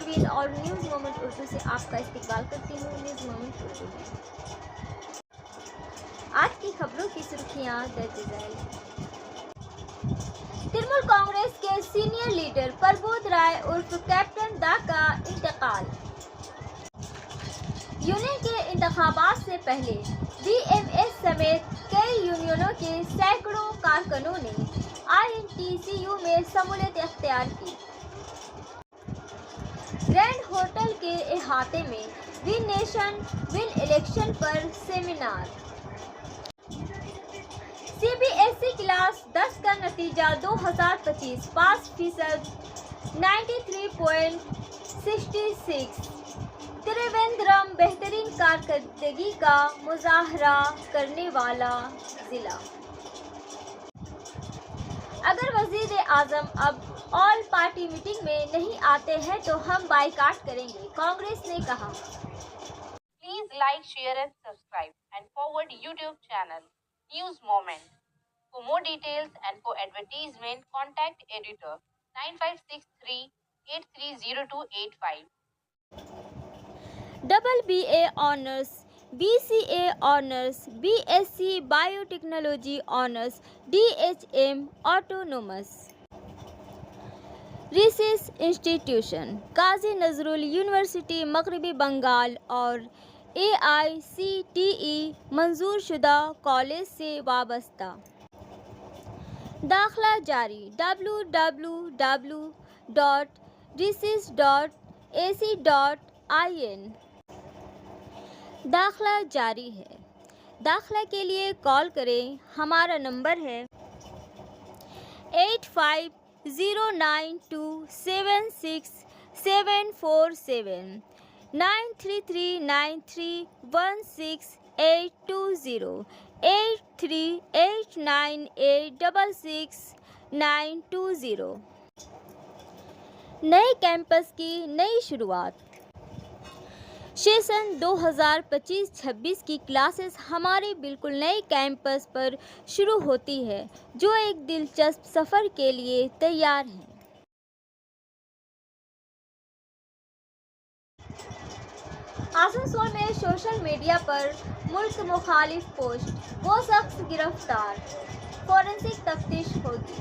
नाजरीन और news moment Urdu से आपका इस्तकबाल करती हूँ। न्यूज़ मोमेंट उर्दू में आज की खबरों की सुर्खियाँ दर्ज झैल। तृणमूल कांग्रेस के सीनियर लीडर प्रबोध राय उर्फ कैप्टन दा का इंतकाल। यूनियन के इंतखाबात से पहले बीएमएस समेत कई यूनियनों के सैकड़ों कारकुनों ने INTCU में शमूलियत इख्तियार की। ग्रैंड होटल के अहाते में विन नेशन विन इलेक्शन पर सेमिनार। CBSE क्लास 10 का नतीजा 2025 पास फीसद 93.66। त्रिवेंद्रम बेहतरीन कारकर्दगी का मुजाहरा करने वाला जिला। अगर वजीर आजम अब ऑल पार्टी मीटिंग में नहीं आते हैं तो हम बाइकाट करेंगे, कांग्रेस ने कहा। Please like, share and subscribe and forward YouTube channel News Moment. For more details and for advertisement, contact editor 9563 830285. Double BA honours, BCA honours, BSc biotechnology honours, DHM autonomous. Research institution Kazi Nazrul university मगरबी बंगाल और AICTE मंजूर शुदा college से वाबस्ता। दाखिला जारी www.research.ac.in। दाखिला जारी है। दाखिला के लिए कॉल करें। हमारा नंबर है 8509276747 9339316820 8389866920। नए कैंपस की नई शुरुआत। सेशन 2025-26 की क्लासेस हमारे बिल्कुल नए कैंपस पर शुरू होती है, जो एक दिलचस्प सफ़र के लिए तैयार हैं। आसनसोल में सोशल मीडिया पर मुल्क मुखालिफ पोस्ट, वो शख्स गिरफ्तार, फोरेंसिक तफ्तीश होगी।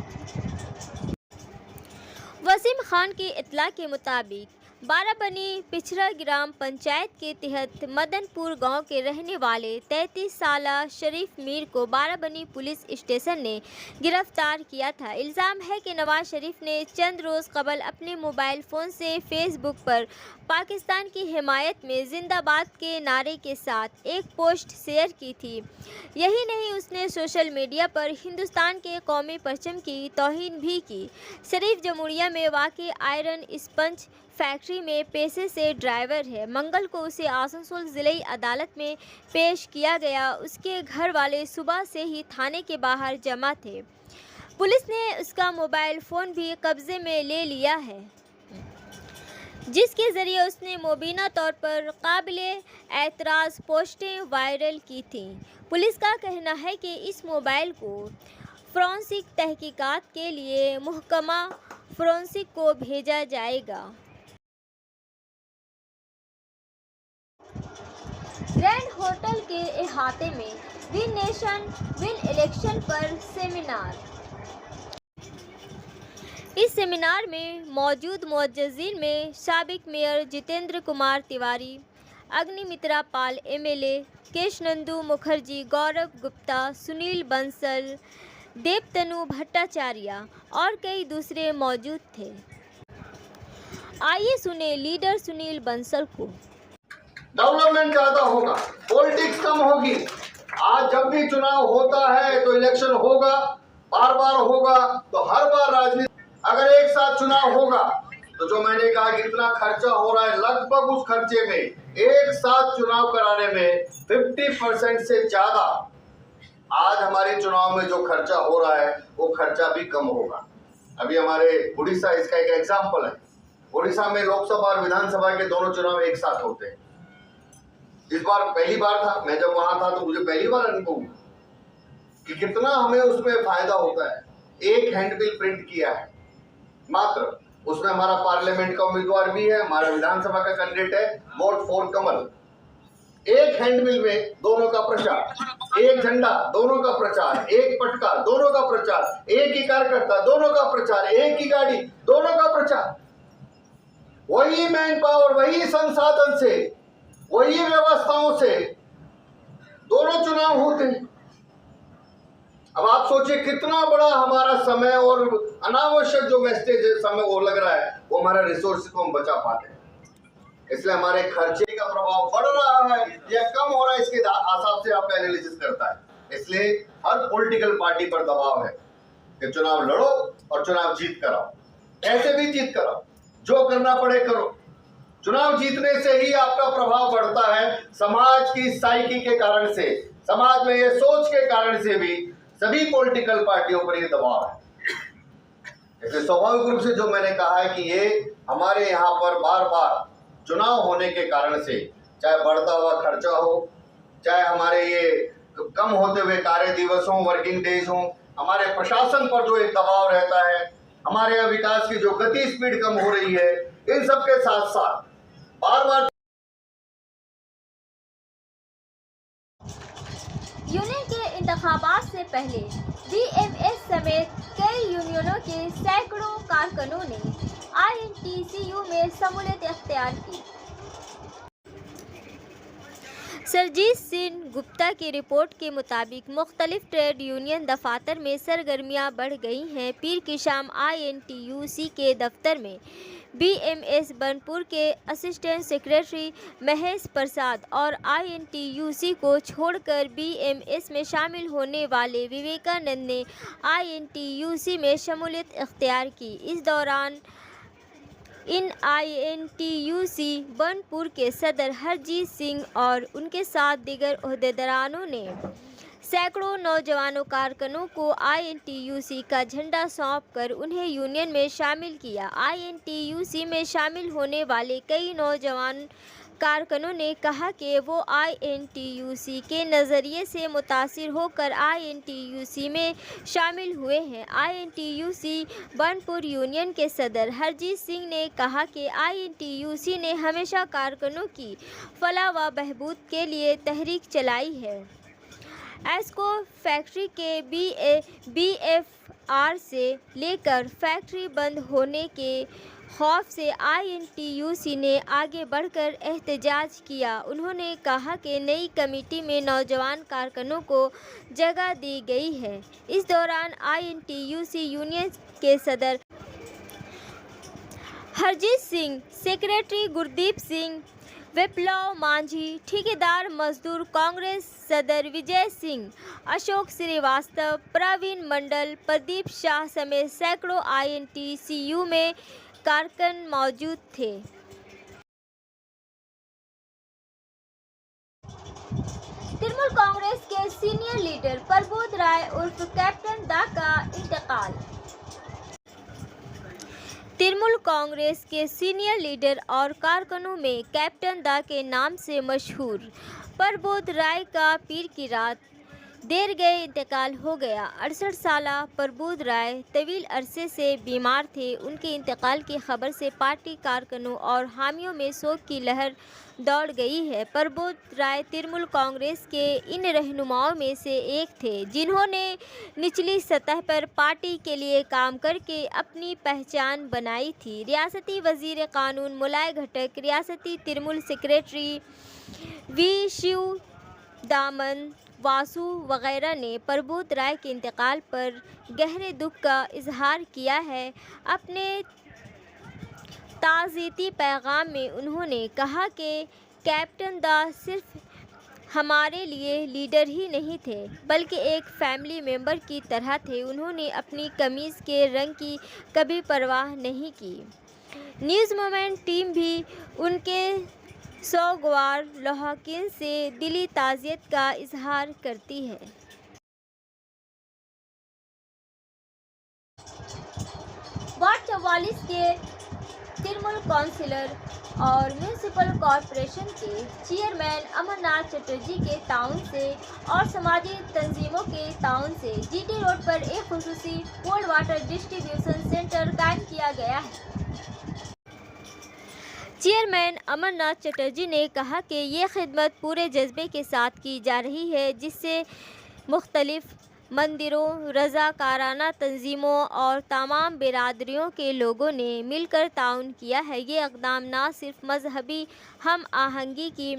वसीम खान की इत्तला के मुताबिक बाराबनी पिछड़ा ग्राम पंचायत के तहत मदनपुर गांव के रहने वाले 33 साला शरीफ मीर को बाराबनी पुलिस स्टेशन ने गिरफ्तार किया था। इल्ज़ाम है कि नवाज शरीफ ने चंद रोज़ कबल अपने मोबाइल फ़ोन से फेसबुक पर पाकिस्तान की हिमायत में जिंदाबाद के नारे के साथ एक पोस्ट शेयर की थी। यही नहीं, उसने सोशल मीडिया पर हिंदुस्तान के कौमी परचम की तौहीन भी की। शरीफ जमूरिया में वाक़ई आयरन स्पंज फैक्ट्री में पेशे से ड्राइवर है। मंगल को उसे आसनसोल ज़िले अदालत में पेश किया गया। उसके घर वाले सुबह से ही थाने के बाहर जमा थे। पुलिस ने उसका मोबाइल फ़ोन भी कब्ज़े में ले लिया है, जिसके ज़रिए उसने मुबीना तौर पर काबिले एतराज़ पोस्टें वायरल की थीं। पुलिस का कहना है कि इस मोबाइल को फ़ोरेंसिक तहकीकात के लिए महकमा फ़ोरेंसिक को भेजा जाएगा। ग्रैंड होटल के अहाते में विन नेशन विन इलेक्शन पर सेमिनार। इस सेमिनार में मौजूद मुअज्जिज़ीन में साबिक मेयर जितेंद्र कुमार तिवारी, अग्निमित्रा पाल MLA, केशनंदू मुखर्जी, गौरव गुप्ता, सुनील बंसल, देवतनु भट्टाचार्य और कई दूसरे मौजूद थे। आइए सुने लीडर सुनील बंसल को। डेवलपमेंट ज्यादा होगा, पॉलिटिक्स कम होगी। आज जब भी चुनाव होता है तो इलेक्शन होगा, बार बार होगा, तो हर बार राजनीति। अगर एक साथ चुनाव होगा तो जो मैंने कहा कि इतना खर्चा हो रहा है, लगभग उस खर्चे में एक साथ चुनाव कराने में 50% से ज्यादा आज हमारे चुनाव में जो खर्चा हो रहा है वो खर्चा भी कम होगा। अभी हमारे उड़ीसा इसका एक एग्जाम्पल है। उड़ीसा में लोकसभा और विधानसभा के दोनों चुनाव एक साथ होते हैं। इस बार पहली बार था, मैं जब वहां था तो मुझे पहली बार अनुभव हुआ कि कितना हमें उसमें फायदा होता है। एक हैंडबिल प्रिंट किया है, मात्र उसमें हमारा पार्लियामेंट का उम्मीदवार भी है, हमारा विधानसभा का कैंडिडेट है, वोट फॉर कमल। एक हैंडमिल में दोनों का प्रचार, एक झंडा दोनों का प्रचार, एक पटका दोनों का प्रचार, एक ही कार्यकर्ता दोनों का प्रचार, एक ही गाड़ी दोनों का प्रचार। वही मैन पावर, वही संसाधन से, वही व्यवस्थाओं से दोनों चुनाव होते हैं। अब आप सोचिए कितना बड़ा हमारा समय और अनावश्यक जो वेस्टेज समय वो लग रहा है, वो हमारा रिसोर्स को हम बचा पाते हैं। इसलिए हमारे खर्चे का प्रभाव बढ़ रहा है या कम हो रहा है, इसके हिसाब से आपका एनालिसिस करता है। इसलिए हर पॉलिटिकल पार्टी पर दबाव है कि चुनाव लड़ो और चुनाव जीत कर आओ, ऐसे भी जीत कर आओ, जो करना पड़े करो। चुनाव जीतने से ही आपका प्रभाव बढ़ता है। समाज की साइकी के कारण से, समाज में ये सोच के कारण से भी सभी पॉलिटिकल पार्टियों पर ये दबाव है। इसलिए स्वाभाविक रूप से जो मैंने कहा है कि ये हमारे यहाँ पर बार बार चुनाव होने के कारण से, चाहे बढ़ता हुआ खर्चा हो, चाहे हमारे ये कम होते हुए कार्य दिवस हो, वर्किंग डेज हो, हमारे प्रशासन पर जो एक दबाव रहता है, हमारे यहाँ विकास की जो गति स्पीड कम हो रही है, इन सब के साथ साथ बार बार यूनियन के इंतखाबात से पहले बीएमएस समेत कई यूनियनों के सैकड़ों कारकुनों ने आईएनटीसीयू में शमूलियत इख्तियार की। सरजीत सिंह गुप्ता की रिपोर्ट के मुताबिक मुख्तलिफ ट्रेड यूनियन दफातर में सरगर्मियां बढ़ गई हैं। पीर की शाम आईएनटीयूसी के दफ्तर में बीएमएस बनपुर के असिस्टेंट सेक्रेटरी महेश प्रसाद और आईएनटीयूसी को छोड़कर बीएमएस में शामिल होने वाले विवेकानंद ने आईएनटीयूसी में शमूलियत इख्तियार की। इस दौरान इन आईएनटीयूसी बनपुर के सदर हरजीत सिंह और उनके साथ दीगर ओहदेदारों ने सैकड़ों नौजवानों कारकुनों को आईएनटीयूसी का झंडा सौंपकर उन्हें यूनियन में शामिल किया। आईएनटीयूसी में शामिल होने वाले कई नौजवान कारकुनों ने कहा कि वो आईएनटीयूसी के नज़रिए से मुतासिर होकर आईएनटीयूसी में शामिल हुए हैं। आईएनटीयूसी बनपुर यूनियन के सदर हरजीत सिंह ने कहा कि आईएनटीयूसी ने हमेशा कारकुनों की फलाह व बहबूद के लिए तहरीक चलाई है। एस्को फैक्ट्री के बीएफआर से लेकर फैक्ट्री बंद होने के खौफ से आईएनटीयूसी ने आगे बढ़कर एहतजाज किया। उन्होंने कहा कि नई कमेटी में नौजवान कारकुनों को जगह दी गई है। इस दौरान आईएनटीयूसी यूनियन के सदर हरजीत सिंह, सेक्रेटरी गुरदीप सिंह, विप्लव मांझी, ठेकेदार मजदूर कांग्रेस सदर विजय सिंह, अशोक श्रीवास्तव, प्रवीण मंडल, प्रदीप शाह समेत सैकड़ों आईएनटीसीयू में कारकुन मौजूद थे। तृणमूल कांग्रेस के सीनियर लीडर प्रबोध राय उर्फ कैप्टन दा का इंतकाल। तृणमूल कांग्रेस के सीनियर लीडर और कारकुनों में कैप्टन दा के नाम से मशहूर प्रबोध राय का पीर की रात देर गए इंतकाल हो गया। 68 साला प्रबोध राय तवील अरसे से बीमार थे। उनके इंतकाल की खबर से पार्टी कारकुनों और हामियों में शोक की लहर दौड़ गई है। प्रबोध राय तृणमूल कांग्रेस के इन रहनुमाओं में से एक थे जिन्होंने निचली सतह पर पार्टी के लिए काम करके अपनी पहचान बनाई थी। रियासती वजीर कानून मुलाय घटक, रियासती तृणमूल सेक्रेटरी वी शिव दामन वासु वगैरह ने प्रबोध राय के इंतकाल पर गहरे दुख का इजहार किया है। अपने ताज़ियती पैगाम में उन्होंने कहा कि कैप्टन दा सिर्फ हमारे लिए लीडर ही नहीं थे बल्कि एक फैमिली मेंबर की तरह थे। उन्होंने अपनी कमीज़ के रंग की कभी परवाह नहीं की। न्यूज़ मोमेंट टीम भी उनके सोगवार लौहकीन से दिली ताज़ियत का इजहार करती है। वार्ड 44 के ترمل کونسلر اور میونسپل کارپوریشن کے چیئرمین امرناتھ چٹرجی کے تعاون سے اور سماجی تنظیموں کے تعاون سے جی ٹی روڈ پر ایک خصوصی کولڈ واٹر ڈسٹریبیوشن سینٹر قائم کیا گیا ہے۔ چیئرمین امرناتھ چٹرجی نے کہا کہ یہ خدمت پورے جذبے کے ساتھ کی جا رہی ہے، جس سے مختلف مندروں، رضاکارانہ تنظیموں اور تمام برادریوں کے لوگوں نے مل کر تعاون کیا ہے۔ یہ اقدام نہ صرف مذہبی ہم آہنگی کی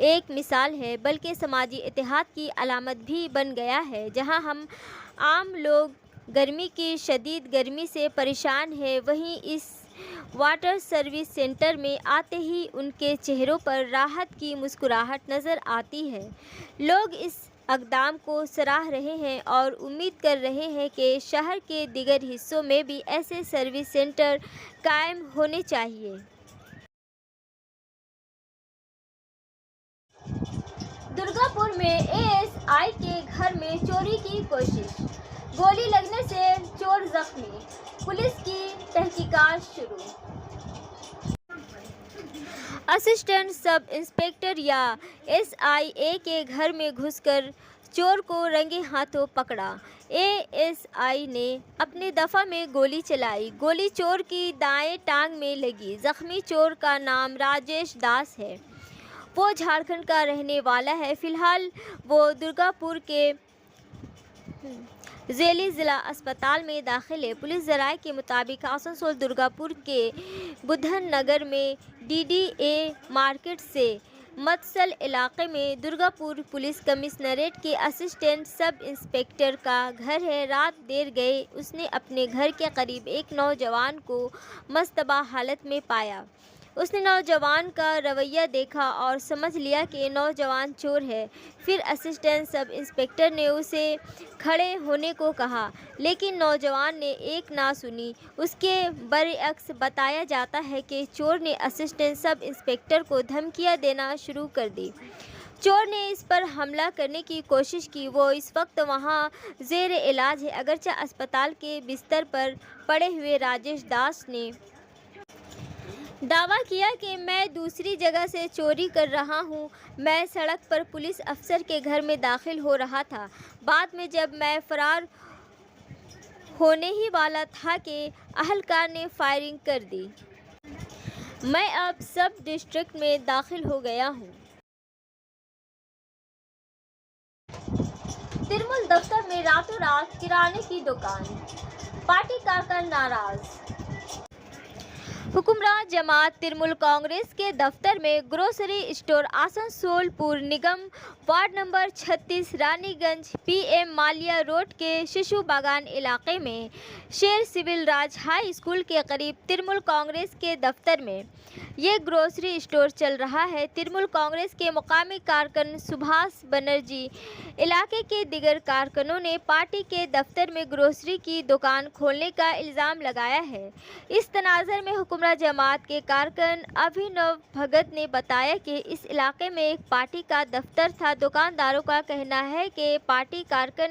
ایک مثال ہے بلکہ سماجی اتحاد کی علامت بھی بن گیا ہے۔ جہاں ہم عام لوگ گرمی کی شدید گرمی سے پریشان ہیں، وہیں اس واٹر سروس سینٹر میں آتے ہی ان کے چہروں پر راحت کی مسکراہٹ نظر آتی ہے۔ لوگ اس اقدام کو سراہ رہے ہیں اور امید کر رہے ہیں کہ شہر کے دیگر حصوں میں بھی ایسے سروس سینٹر قائم ہونے چاہیے۔ درگا پور میں اے ایس آئی کے گھر میں چوری کی کوشش، گولی لگنے سے چور زخمی، پولیس کی تحقیقات شروع۔ اسسٹنٹ سب انسپکٹر یا ایس آئی اے کے گھر میں گھس کر چور کو رنگے ہاتھوں پکڑا۔ اے ایس آئی نے اپنے دفاع میں گولی چلائی، گولی چور کی دائیں ٹانگ میں لگی۔ زخمی چور کا نام راجیش داس ہے، وہ جھارکھنڈ کا رہنے والا ہے۔ فی الحال وہ درگا پور کے ذیلی ضلع اسپتال میں داخل ہے۔ پولیس ذرائع کے مطابق آسنسول درگا پور کے بدھن نگر میں ڈی ڈی اے مارکیٹ سے متصل علاقے میں درگا پور پولیس کمشنریٹ کے اسسٹنٹ سب انسپکٹر کا گھر ہے۔ رات دیر گئے اس نے اپنے گھر کے قریب ایک نوجوان کو مشتبہ حالت میں پایا۔ اس نے نوجوان کا رویہ دیکھا اور سمجھ لیا کہ نوجوان چور ہے۔ پھر اسسٹنٹ سب انسپکٹر نے اسے کھڑے ہونے کو کہا، لیکن نوجوان نے ایک نہ سنی۔ اس کے برعکس بتایا جاتا ہے کہ چور نے اسسٹنٹ سب انسپکٹر کو دھمکیاں دینا شروع کر دی۔ چور نے اس پر حملہ کرنے کی کوشش کی۔ وہ اس وقت وہاں زیر علاج ہے۔ اگرچہ اسپتال کے بستر پر پڑے ہوئے راجیش داس نے دعویٰ کیا کہ میں دوسری جگہ سے چوری کر رہا ہوں، میں سڑک پر پولیس افسر کے گھر میں داخل ہو رہا تھا۔ بعد میں جب میں فرار ہونے ہی والا تھا کہ اہلکار نے فائرنگ کر دی۔ میں اب سب ڈسٹرکٹ میں داخل ہو گیا ہوں۔ ترمل دفتر میں راتوں رات کرانے کی دکان، پارٹی کارکن ناراض۔ حکمراں جماعت ترمل کانگریس کے دفتر میں گروسری اسٹور آسنسول پور نگم وارڈ نمبر 36 رانی گنج پی ایم مالیہ روڈ کے ششو باغان علاقے میں شیر سول راج ہائی اسکول کے قریب ترمل کانگریس کے دفتر میں یہ گروسری اسٹور چل رہا ہے۔ ترمل کانگریس کے مقامی کارکن سبھاش بنرجی علاقے کے دیگر کارکنوں نے پارٹی کے دفتر میں گروسری کی دکان کھولنے کا الزام لگایا ہے۔ اس تناظر میں حکمراں جماعت کے کارکن ابھینو بھگت نے بتایا کہ اس علاقے میں ایک پارٹی کا دفتر تھا۔ دکانداروں کا کہنا ہے کہ پارٹی کارکن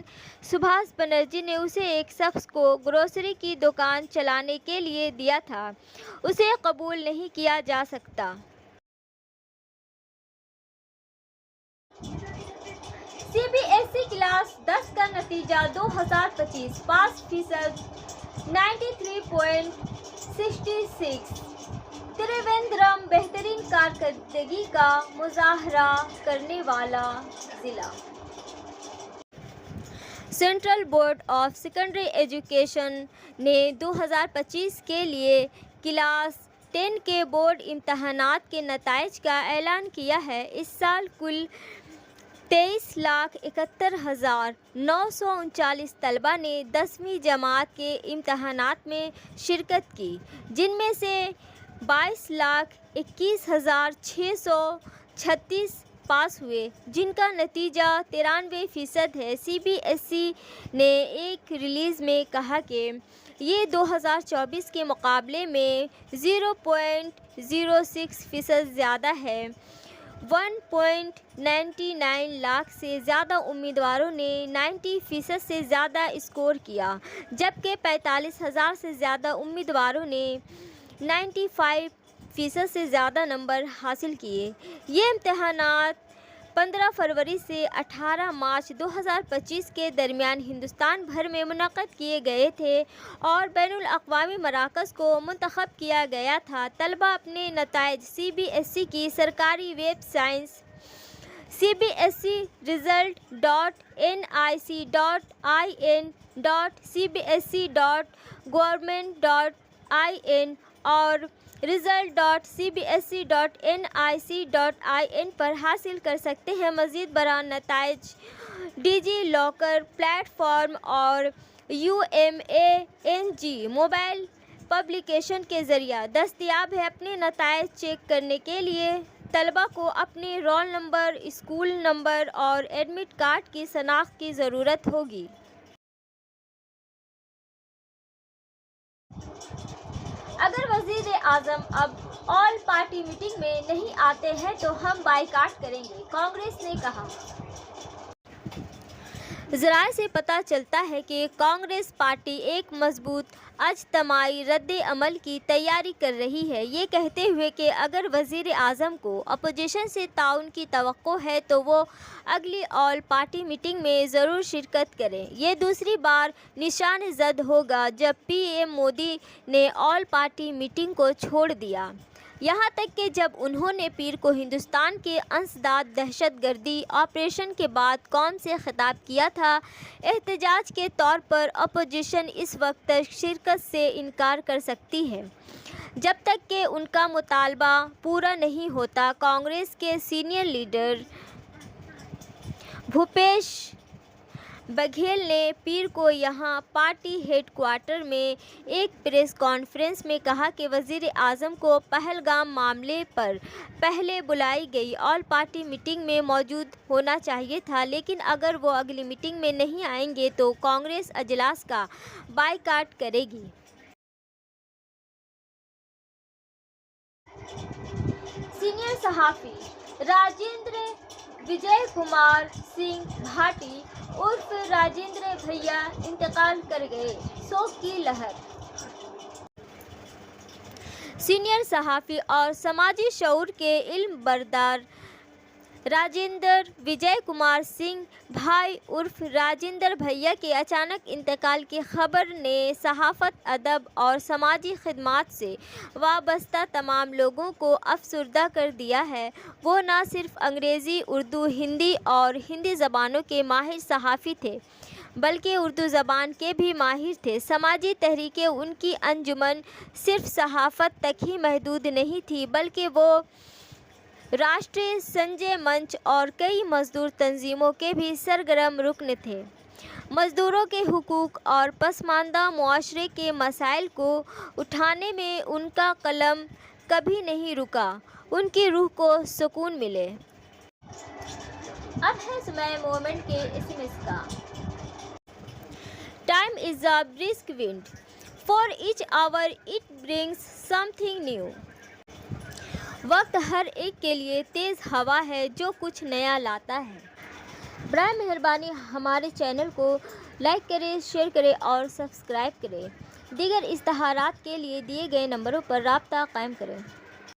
سبھاش بنرجی نے اسے ایک شخص کو گروسری کی دکان چلانے کے لیے دیا تھا، اسے قبول نہیں کیا جا سکتا۔ C B S E class 10 کا نتیجہ 2025 پاس فیصد 93.66۔ تریویندرم بہترین کارکردگی کا مظاہرہ کرنے والا ضلع۔ Central board of secondary education نے 2025 کے لیے کلاس 10 کے بورڈ امتحانات کے نتائج کا اعلان کیا ہے۔ اس سال کل 23,71,939 طلبہ نے 10ویں جماعت کے امتحانات میں شرکت کی، جن میں سے 22,21,636 پاس ہوئے، جن کا نتیجہ 93% ہے۔ سی بی ایس ای نے ایک ریلیز میں کہا کہ یہ 2024 کے مقابلے میں 0.06% زیادہ ہے۔ 1.99 لاکھ سے زیادہ امیدواروں نے 90% سے زیادہ اسکور کیا، جبکہ 45,000 سے زیادہ امیدواروں نے 95% से ज़्यादा नंबर हासिल किए। ये इम्तहानात 15 फरवरी से 18 मार्च 2025 के दरमियान हिंदुस्तान भर में मुनक़्क़द किए गए थे और बैनुल अक़वामी मराकज़ को मुंतख़ब किया गया था। तलबा अपने नताइज CBSE की सरकारी वेबसाइट cbsc.nic.in.cbsc.government.in और result.cbsc.nic.in पर हासिल कर सकते हैं। मज़ीद बराह नताइज डिजी लॉकर प्लेटफॉर्म और UMANG मोबाइल पब्लिकेशन के ज़रिए दस्तयाब है। अपने नताइज चेक करने के लिए तलबा को अपने रोल नंबर, स्कूल नंबर और एडमिट कार्ड की शनाख्त की ज़रूरत होगी। अगर वज़ीर आज़म अब ऑल पार्टी मीटिंग में नहीं आते हैं तो हम बाइकाट करेंगे, कांग्रेस ने कहा। ज़राए से पता चलता है कि कांग्रेस पार्टी एक मजबूत अज्तमाई रद्द अमल की तैयारी कर रही है, ये कहते हुए कि अगर वज़ीर आज़म को अपोजिशन से ताउन की तवक्को है तो वो अगली ऑल पार्टी मीटिंग में ज़रूर शिरकत करें। ये दूसरी बार निशान ज़द होगा जब PM मोदी ने ऑल पार्टी मीटिंग को छोड़ दिया, यहाँ तक कि जब उन्होंने पीर को हिंदुस्तान के अंसदाद दहशतगर्दी ऑपरेशन के बाद कौम से खिताब किया था। एहतजाज के तौर पर अपोजिशन इस वक्त तक शिरकत से इनकार कर सकती है जब तक कि उनका मुतालबा पूरा नहीं होता। कांग्रेस के सीनियर लीडर भूपेश बघेल ने पीर को यहाँ पार्टी हेडक्वार्टर में एक प्रेस कॉन्फ्रेंस में कहा कि वज़ीर आज़म को पहलगाम मामले पर पहले बुलाई गई ऑल पार्टी मीटिंग में मौजूद होना चाहिए था, लेकिन अगर वो अगली मीटिंग में नहीं आएंगे तो कांग्रेस अजलास का बाइकाट करेगी। सीनियर सहाफ़ी राजेंद्र विजय कुमार सिंह भाटी उर्फ राजेंद्र भैया इंतकाल कर गए, शोक की लहर। सीनियर सहाफ़ी और समाजी शऊर के इल्म बरदार राजेंद्र विजय कुमार सिंह भाई उर्फ राजेंद्र भैया के अचानक इंतकाल की खबर ने सहाफ़त, अदब और समाजी खिदमात से वाबस्ता तमाम लोगों को अफसरदा कर दिया है। वो न सिर्फ अंग्रेज़ी, उर्दू, हिंदी और हिंदी ज़बानों के माहिर सहाफ़ी थे बल्कि उर्दू ज़बान के भी माहिर थे। समाजी तहरीकें उनकी अंजुमन सिर्फ सहाफ़त तक ही महदूद नहीं थी बल्कि वो राष्ट्रीय संजय मंच और कई मज़दूर तंजीमों के भी सरगर्म रुकन थे। मज़दूरों के हुकूक और पसमानदा मुआशरे के मसाइल को उठाने में उनका कलम कभी नहीं रुका। उनकी रूह को सुकून मिले। अब है समय मोमेंट के SMS का। Time is a brisk wind, for each hour it brings something new. वक्त हर एक के लिए तेज़ हवा है जो कुछ नया लाता है। बराए मेहरबानी हमारे चैनल को लाइक करें, शेयर करें और सब्सक्राइब करें। दीगर इश्तहारात के लिए दिए गए नंबरों पर राब्ता कायम करें।